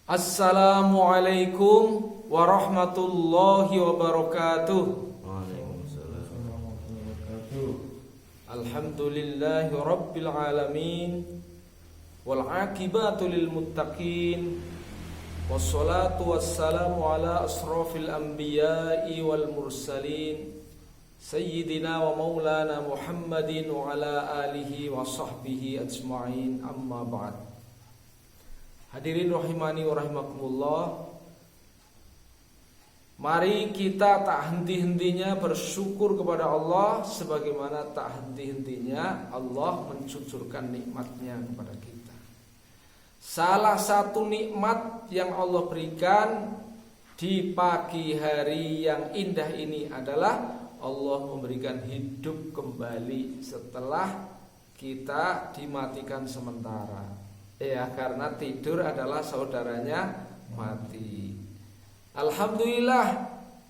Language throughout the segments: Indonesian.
Assalamualaikum warahmatullahi wabarakatuh. Alhamdulillahi rabbil alamin, wal aqibatu lil muttaqin, wassalatu wassalamu ala asrafil anbiya'i wal mursalin, sayyidina wa maulana Muhammadin wa ala alihi wa sahbihi ajma'in, amma ba'd. Hadirin rahimani wa rahimakumullah, mari kita tak henti-hentinya bersyukur kepada Allah, sebagaimana tak henti-hentinya Allah mencucurkan nikmatnya kepada kita. Salah satu nikmat yang Allah berikan di pagi hari yang indah ini adalah Allah memberikan hidup kembali setelah kita dimatikan sementara. Ya, karena tidur adalah saudaranya mati. Alhamdulillah,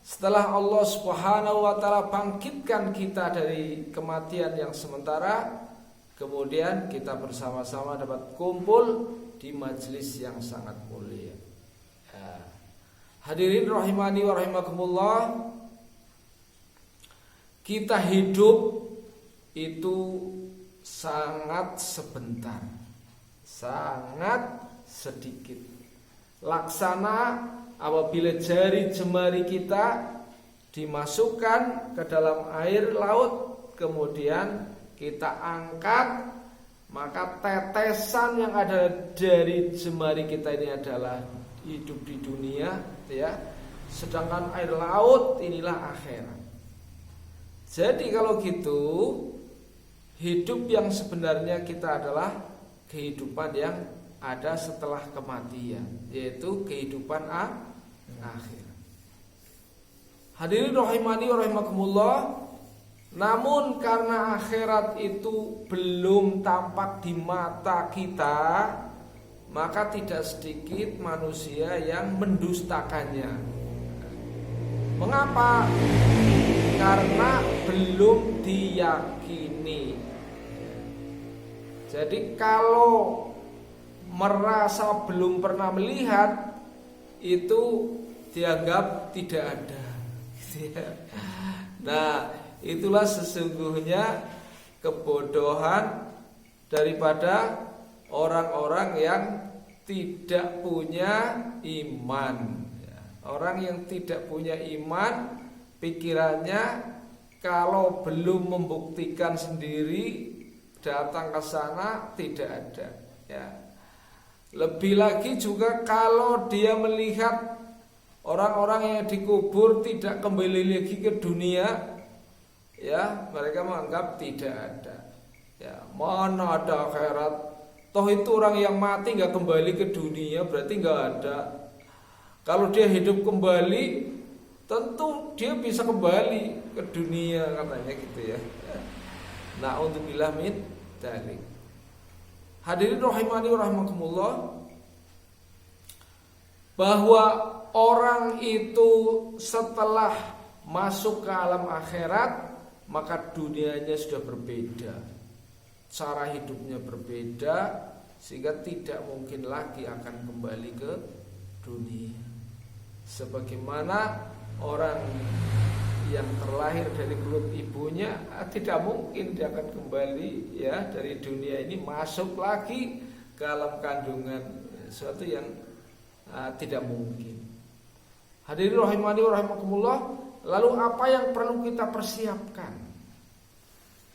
setelah Allah Subhanahu wa ta'ala bangkitkan kita dari kematian yang sementara, kemudian kita bersama-sama dapat kumpul di majelis yang sangat mulia. Ya. Hadirin rahimani wa rahimakumullah, kita hidup itu sangat sebentar, sangat sedikit. Laksana apabila jari jemari kita dimasukkan ke dalam air laut, kemudian kita angkat, maka tetesan yang ada dari jemari kita ini adalah hidup di dunia, ya. Sedangkan air laut inilah akhirat. Jadi kalau gitu, hidup yang sebenarnya kita adalah kehidupan yang ada setelah kematian, yaitu kehidupan akhir. Hadirin rahimani wa rahimakumullah, namun karena akhirat itu belum tampak di mata kita, maka tidak sedikit manusia yang mendustakannya. Mengapa? Karena belum diyakini. Jadi kalau merasa belum pernah melihat, itu dianggap tidak ada. Nah, itulah sesungguhnya kebodohan daripada orang-orang yang tidak punya iman. Orang yang tidak punya iman, pikirannya kalau belum membuktikan sendiri, datang ke sana tidak ada, ya. Lebih lagi juga kalau dia melihat orang-orang yang dikubur tidak kembali lagi ke dunia, ya, mereka menganggap tidak ada. Ya, mana ada akhirat? Toh itu orang yang mati nggak kembali ke dunia, berarti nggak ada. Kalau dia hidup kembali, tentu dia bisa kembali ke dunia, katanya gitu, ya. Na'udzubillah min dzalik. Hadirin rahimani wa rahimakumullah, bahwa orang itu setelah masuk ke alam akhirat, maka dunianya sudah berbeda, cara hidupnya berbeda, sehingga tidak mungkin lagi akan kembali ke dunia. Sebagaimana orang yang terlahir dari perut ibunya, tidak mungkin dia akan kembali, ya, dari dunia ini masuk lagi ke alam kandungan, sesuatu yang tidak mungkin. Hadirin rahimani wa rahimakumullah, lalu apa yang perlu kita persiapkan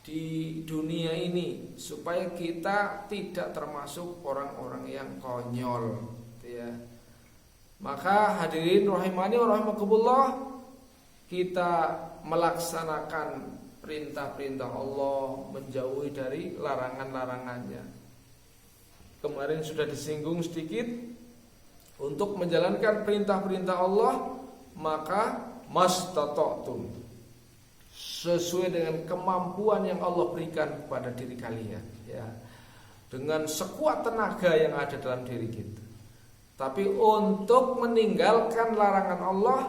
di dunia ini supaya kita tidak termasuk orang-orang yang konyol, ya. Maka hadirin rahimani wa rahimakumullah, kita melaksanakan perintah-perintah Allah, menjauhi dari larangan-larangannya. Kemarin sudah disinggung sedikit, untuk menjalankan perintah-perintah Allah, maka mastata'tum, sesuai dengan kemampuan yang Allah berikan kepada diri kalian, ya, dengan sekuat tenaga yang ada dalam diri kita. Tapi untuk meninggalkan larangan Allah,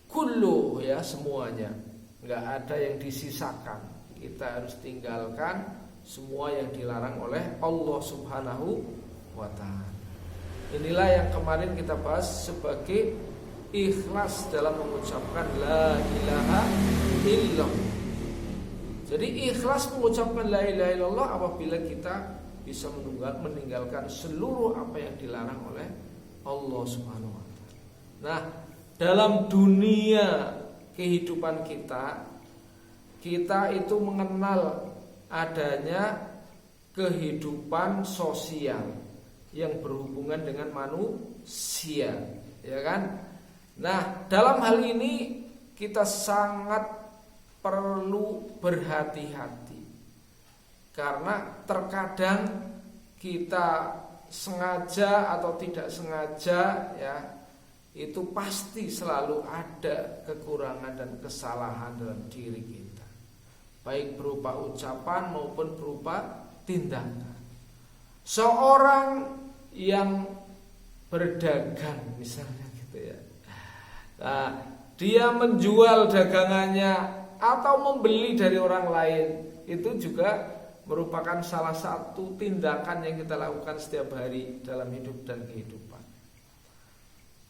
kullu, ya, semuanya, nggak ada yang disisakan. Kita harus tinggalkan semua yang dilarang oleh Allah Subhanahu wa ta'ala. Inilah yang kemarin kita bahas sebagai ikhlas dalam mengucapkan la ilaha illallah. Jadi ikhlas mengucapkan la ilaha illallah apabila kita bisa meninggalkan seluruh apa yang dilarang oleh Allah Subhanahu wa taala. Nah, dalam dunia kehidupan kita itu mengenal adanya kehidupan sosial yang berhubungan dengan manusia, ya kan? Nah, dalam hal ini kita sangat perlu berhati-hati. Karena terkadang kita sengaja atau tidak sengaja ya, itu pasti selalu ada kekurangan dan kesalahan dalam diri kita. Baik berupa ucapan maupun berupa tindakan. Seorang yang berdagang misalnya gitu ya. Nah, dia menjual dagangannya atau membeli dari orang lain, itu juga merupakan salah satu tindakan yang kita lakukan setiap hari dalam hidup dan kehidupan.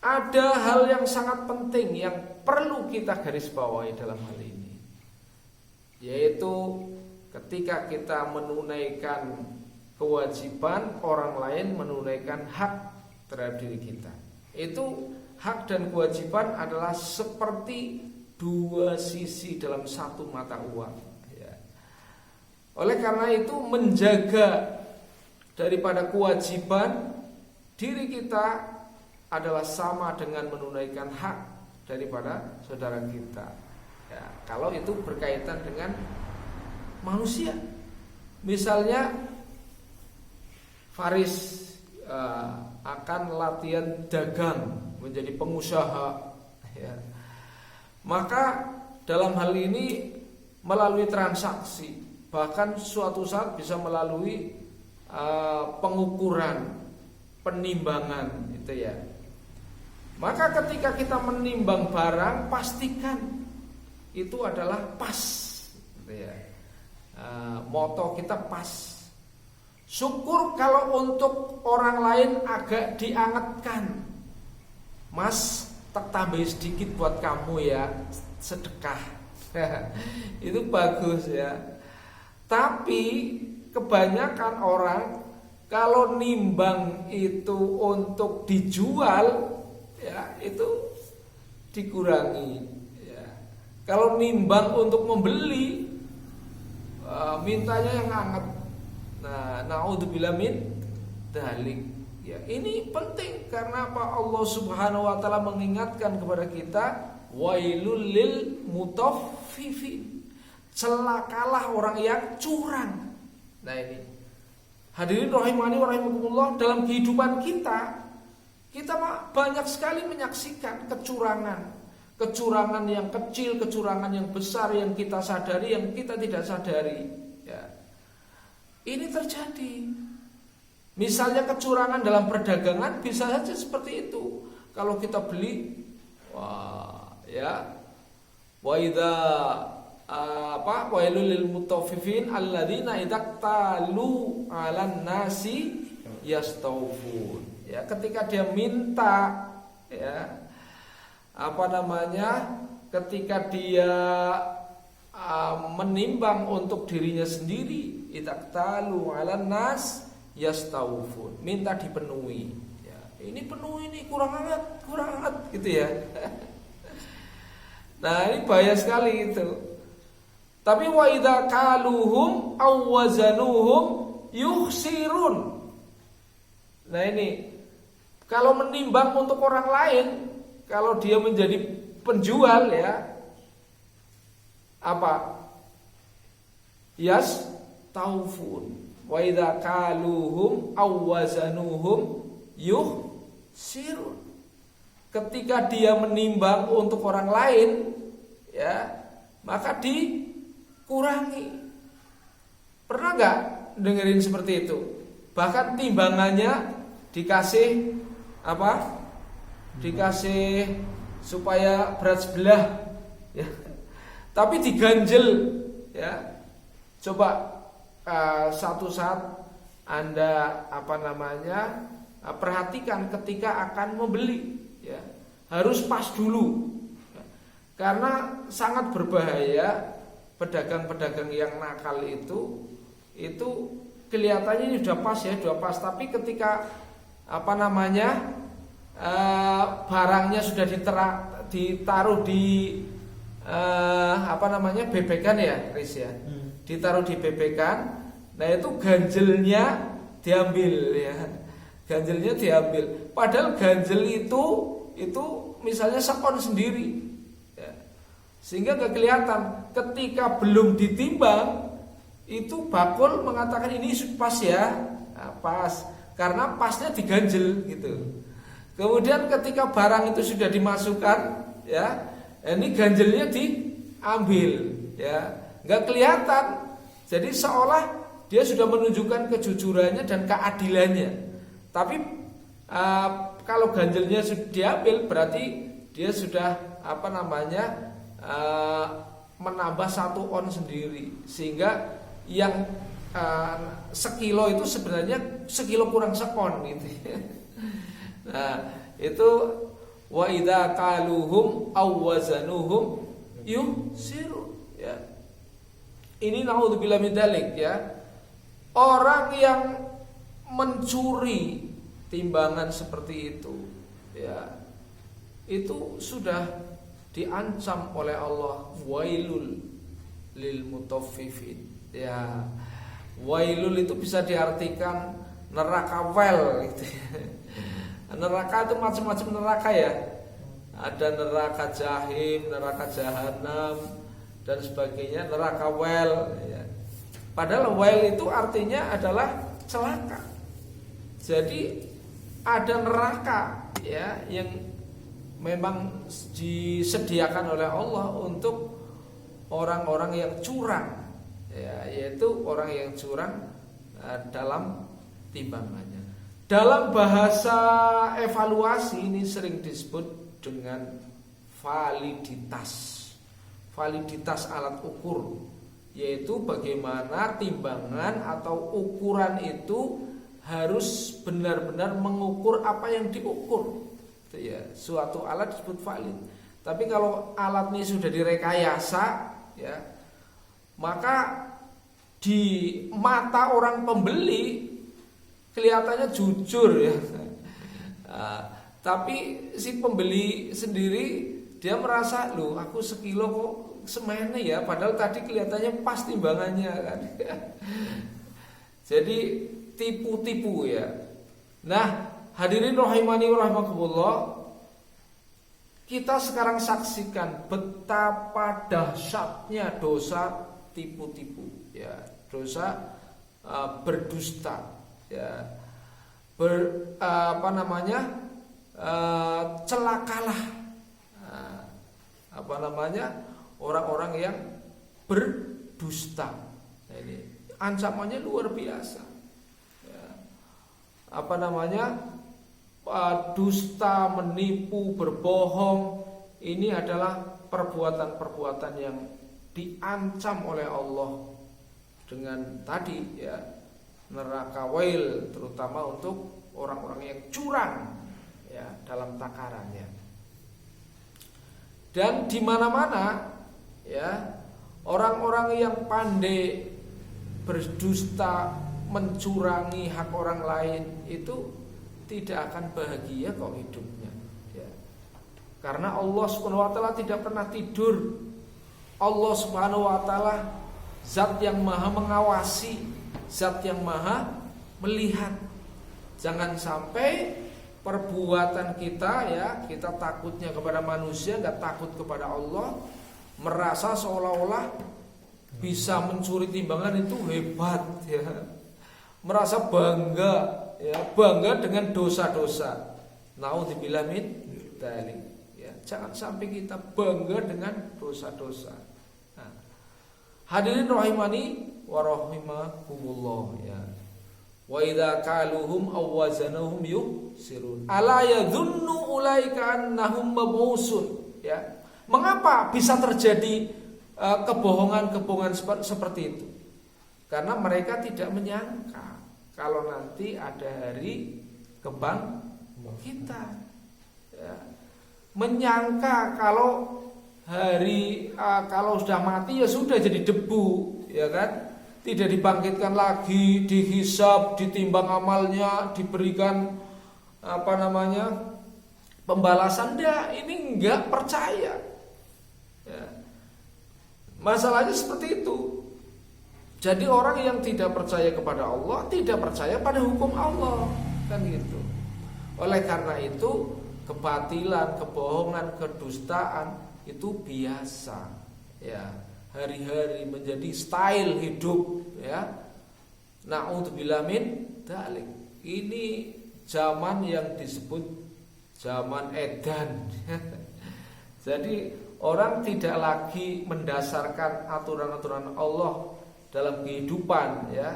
Ada hal yang sangat penting yang perlu kita garis bawahi dalam hal ini, yaitu ketika kita menunaikan kewajiban, orang lain menunaikan hak terhadap diri kita. Itu hak dan kewajiban adalah seperti dua sisi dalam satu mata uang ya. Oleh karena itu menjaga daripada kewajiban diri kita adalah sama dengan menunaikan hak daripada saudara kita ya, kalau itu berkaitan dengan manusia. Misalnya Faris akan latihan dagang menjadi pengusaha ya. Maka dalam hal ini melalui transaksi, bahkan suatu saat bisa melalui pengukuran, penimbangan itu ya. Maka ketika kita menimbang barang, pastikan itu adalah pas gitu ya. Moto kita pas. Syukur kalau untuk orang lain agak diangetkan. Mas, tak tambah sedikit buat kamu ya, sedekah. Itu bagus ya. Tapi kebanyakan orang kalau nimbang itu untuk dijual ya, itu dikurangi ya. Kalau nimbang untuk membeli mintanya yang hangat. Nah, naudzubillah min dzalik. Ya, ini penting karena apa? Allah Subhanahu wa taala mengingatkan kepada kita, wailul lil mutaffifin. Celakalah orang yang curang. Nah, ini. Hadirin rahimani wa rahimakumullah, dalam kehidupan kita banyak sekali menyaksikan kecurangan. Kecurangan yang kecil, kecurangan yang besar, yang kita sadari, yang kita tidak sadari ya. Ini terjadi. Misalnya kecurangan dalam perdagangan bisa saja seperti itu. Kalau kita beli wa idza wailul lil mutaffifin alladzina idaqtalu 'alan nasi yastawfun. Ya, ketika dia minta ya ketika dia menimbang untuk dirinya sendiri, idaqtalu 'alan nas yastawfun, minta dipenuhi ya, ini penuhi, ini kurang hangat gitu ya. Nah, ini bahaya sekali itu. Tapi wa idza kaluhum aw wazanuhum yukhsirun. Nah, ini kalau menimbang untuk orang lain, kalau dia menjadi penjual ya, apa? Yastawfun. Wa idza kaluhum aw wazanuhum yukhsirun. Ketika dia menimbang untuk orang lain ya, maka dikurangi. Pernah enggak dengerin seperti itu? Bahkan timbangannya dikasih apa? Dikasih supaya berat sebelah ya. Tapi diganjel ya. Coba satu saat Anda perhatikan ketika akan membeli, ya. Harus pas dulu. Karena sangat berbahaya pedagang-pedagang yang nakal itu kelihatannya ini sudah pas, tapi ketika barangnya sudah ditaruh di bebekan ya, Riz ya. Ditaruh di bebekan. Nah, itu ganjelnya diambil ya. Ganjelnya diambil. Padahal ganjel itu misalnya sekon sendiri. Ya. Sehingga nggak kelihatan. Ketika belum ditimbang, itu bakul mengatakan ini pas ya. Nah, pas. Karena pasnya diganjel gitu. Kemudian ketika barang itu sudah dimasukkan, ya, ini ganjelnya diambil, ya, nggak kelihatan. Jadi seolah dia sudah menunjukkan kejujurannya dan keadilannya. Tapi kalau ganjelnya sudah diambil, berarti dia sudah menambah 1 on sendiri, sehingga yang sekilo itu sebenarnya sekilo kurang sekon gitu. Nah, itu wa idza qaluhum aw wazanuhum yusiru, ya. Ini naudzubillah min dzalik, ya. Orang yang mencuri timbangan seperti itu, ya, itu sudah diancam oleh Allah, wailul lil mutaffifin, ya. Wailul itu bisa diartikan neraka wel gitu. Neraka itu macam-macam neraka ya. Ada neraka jahim, neraka jahanam dan sebagainya, neraka wel ya. Padahal wel itu artinya adalah celaka. Jadi ada neraka ya yang memang disediakan oleh Allah untuk orang-orang yang curang, ya, yaitu orang yang curang dalam timbangannya. Dalam bahasa evaluasi ini sering disebut dengan validitas alat ukur, yaitu bagaimana timbangan atau ukuran itu harus benar-benar mengukur apa yang diukur. Itu ya, suatu alat disebut valid. Tapi kalau alat ini sudah direkayasa, ya, maka di mata orang pembeli kelihatannya jujur ya. Tapi si pembeli sendiri dia merasa, loh, aku sekilo kok semene ya, padahal tadi kelihatannya pas timbangannya kan. Jadi tipu-tipu ya. Nah, hadirin rahimani wa rahimakumullah, kita sekarang saksikan betapa dahsyatnya dosa tipu-tipu ya, dosa berdusta ya, celakalah orang-orang yang berdusta. Nah, ini ancamannya luar biasa ya. Dusta, menipu, berbohong, ini adalah perbuatan-perbuatan yang diancam oleh Allah dengan tadi ya, neraka wail, terutama untuk orang-orang yang curang ya dalam takarannya. Dan di mana-mana ya, orang-orang yang pandai berdusta, mencurangi hak orang lain itu tidak akan bahagia kok hidupnya ya. Karena Allah Subhanahu wa taala tidak pernah tidur. Allah Subhanahu wa taala zat yang maha mengawasi, zat yang maha melihat. Jangan sampai perbuatan kita ya, kita takutnya kepada manusia, gak takut kepada Allah, merasa seolah-olah bisa mencuri timbangan itu hebat ya, merasa bangga ya, bangga dengan dosa-dosa. Naudzubillah min dzalik ya. Jangan sampai kita bangga dengan dosa-dosa. Nah, hadirin rahimani wa rahimakumullah ya. Wa idza qaluhum aw wazanuhum yusirun ala yadhunnu ulaika annahum mab'usun ya. Mengapa bisa terjadi kebohongan-kebohongan seperti itu? Karena mereka tidak menyangka kalau nanti ada hari kebangkitan. Ya. Menyangka kalau kalau sudah mati ya sudah jadi debu, ya kan? Tidak dibangkitkan lagi, dihisab, ditimbang amalnya, diberikan pembalasan. Ini enggak percaya. Ya. Masalahnya seperti itu. Jadi orang yang tidak percaya kepada Allah, tidak percaya pada hukum Allah, kan gitu. Oleh karena itu, kebatilan, kebohongan, kedustaan itu biasa, ya. Hari-hari menjadi style hidup, ya. Na'udzubillah min dzalik. Ini zaman yang disebut zaman edan. Jadi orang tidak lagi mendasarkan aturan-aturan Allah dalam kehidupan, ya.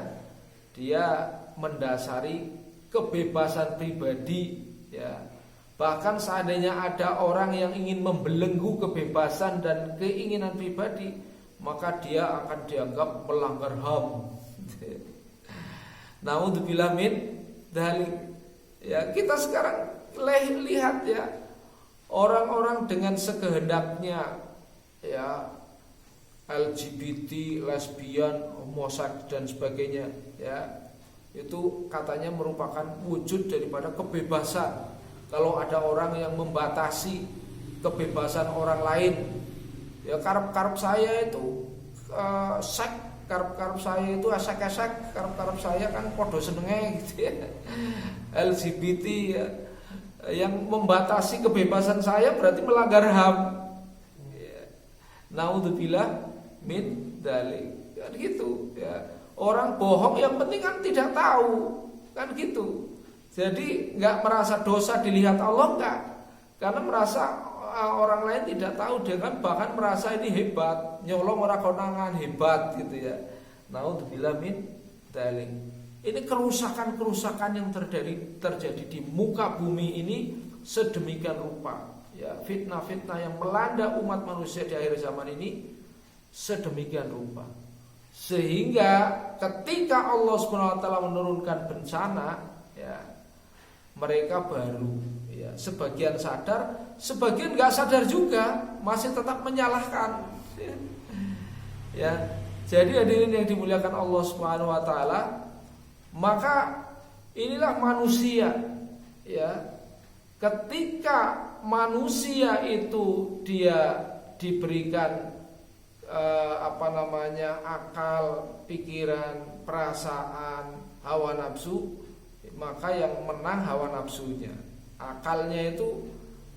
Dia mendasari kebebasan pribadi, ya. Bahkan seandainya ada orang yang ingin membelenggu kebebasan dan keinginan pribadi, maka dia akan dianggap melanggar HAM. Na'udzubillah min dzalik. Ya, kita sekarang lihat, ya, orang-orang dengan sekehendaknya, ya, LGBT, lesbian, homoseks dan sebagainya, ya, itu katanya merupakan wujud daripada kebebasan. Kalau ada orang yang membatasi kebebasan orang lain, ya, karep-karep saya itu sek, karep-karep saya itu esek-esek, karep-karep saya kan podo senenge gitu, ya. LGBT, ya, yang membatasi kebebasan saya berarti melanggar HAM. Ya. Naudzubillah min dzalik. Kan gitu, ya. Orang bohong yang penting kan tidak tahu, kan gitu. Jadi enggak merasa dosa dilihat Allah, enggak. Karena merasa orang lain tidak tahu, dia kan bahkan merasa ini hebat, nyolong orang konangan hebat gitu, ya. Naudzubillah min dzalik. Ini kerusakan-kerusakan yang terjadi di muka bumi ini sedemikian rupa, ya. Fitnah-fitnah yang melanda umat manusia di akhir zaman ini sedemikian rupa, sehingga ketika Allah SWT menurunkan bencana, ya, mereka baru, ya, sebagian sadar, sebagian nggak sadar juga, masih tetap menyalahkan, ya. Jadi hadirin yang dimuliakan Allah Subhanahu wa taala, maka inilah manusia, ya. Ketika manusia itu dia diberikan akal, pikiran, perasaan, hawa nafsu, maka yang menang hawa nafsunya. Akalnya itu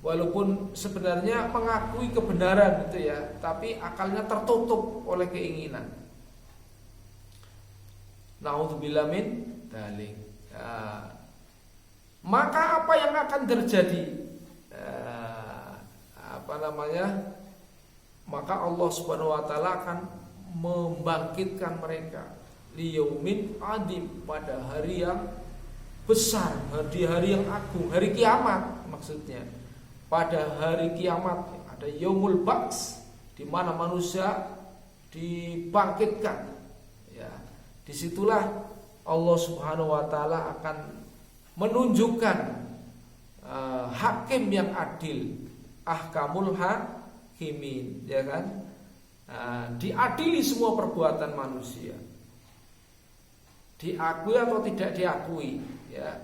walaupun sebenarnya mengakui kebenaran itu, ya, tapi akalnya tertutup oleh keinginan. Na'udzubillah min dzalik. Maka apa yang akan terjadi? Maka Allah Subhanahu wa taala akan membangkitkan mereka liyaumin adim, pada hari yang besar, di hari yang agung, hari kiamat maksudnya. Pada hari kiamat ada yaumul ba'ts, di mana manusia dibangkitkan, ya. Disitulah Allah Subhanahu wa taala akan menunjukkan hakim yang adil, ahkamul hakimin, ya kan? Diadili semua perbuatan manusia, diakui atau tidak diakui, ya.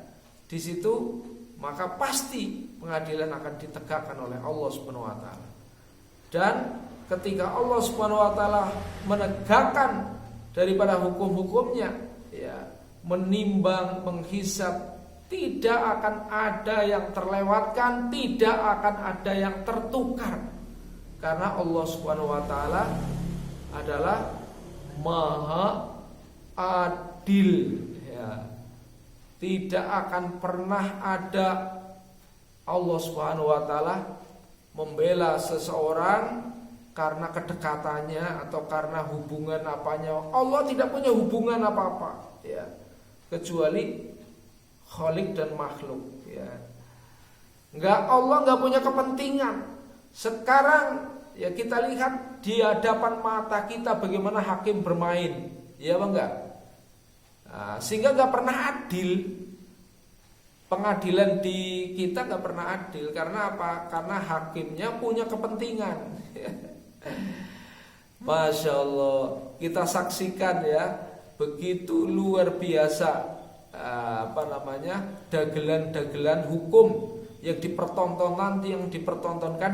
Di situ maka pasti pengadilan akan ditegakkan oleh Allah Subhanahu wa taala. Dan ketika Allah Subhanahu wa taala menegakkan daripada hukum-hukumnya, ya, menimbang, menghisab, tidak akan ada yang terlewatkan, tidak akan ada yang tertukar. Karena Allah Subhanahu wa taala adalah Maha Adil, ya. Tidak akan pernah ada Allah Subhanahu wa taala membela seseorang karena kedekatannya atau karena hubungan apanya. Allah tidak punya hubungan apa-apa, ya, kecuali Khalik dan makhluk, ya. Allah enggak punya kepentingan. Sekarang, ya, kita lihat di hadapan mata kita bagaimana hakim bermain, ya, enggak? Sehingga enggak pernah adil. pengadilan di kita nggak pernah adil. Karena apa? Karena hakimnya punya kepentingan. Masya Allah, kita saksikan ya, begitu luar biasa dagelan-dagelan hukum yang dipertontonkan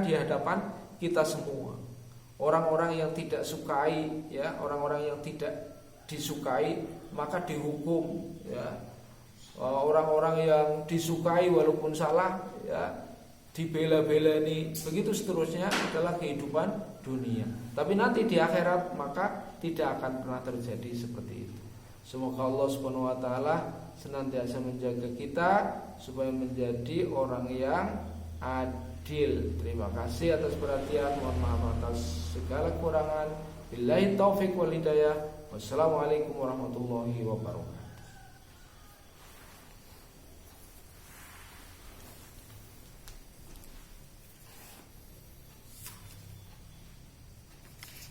di hadapan kita semua. Orang-orang yang tidak sukai ya, orang-orang yang tidak disukai maka dihukum ya. Orang-orang yang disukai walaupun salah ya dibela-belani. Begitu seterusnya adalah kehidupan dunia. Tapi nanti di akhirat maka tidak akan pernah terjadi seperti itu. Semoga Allah Subhanahu wa taala senantiasa menjaga kita supaya menjadi orang yang adil. Terima kasih atas perhatian. Mohon maaf atas segala kekurangan. Billahi taufik wal hidayah. Wassalamualaikum warahmatullahi wabarakatuh.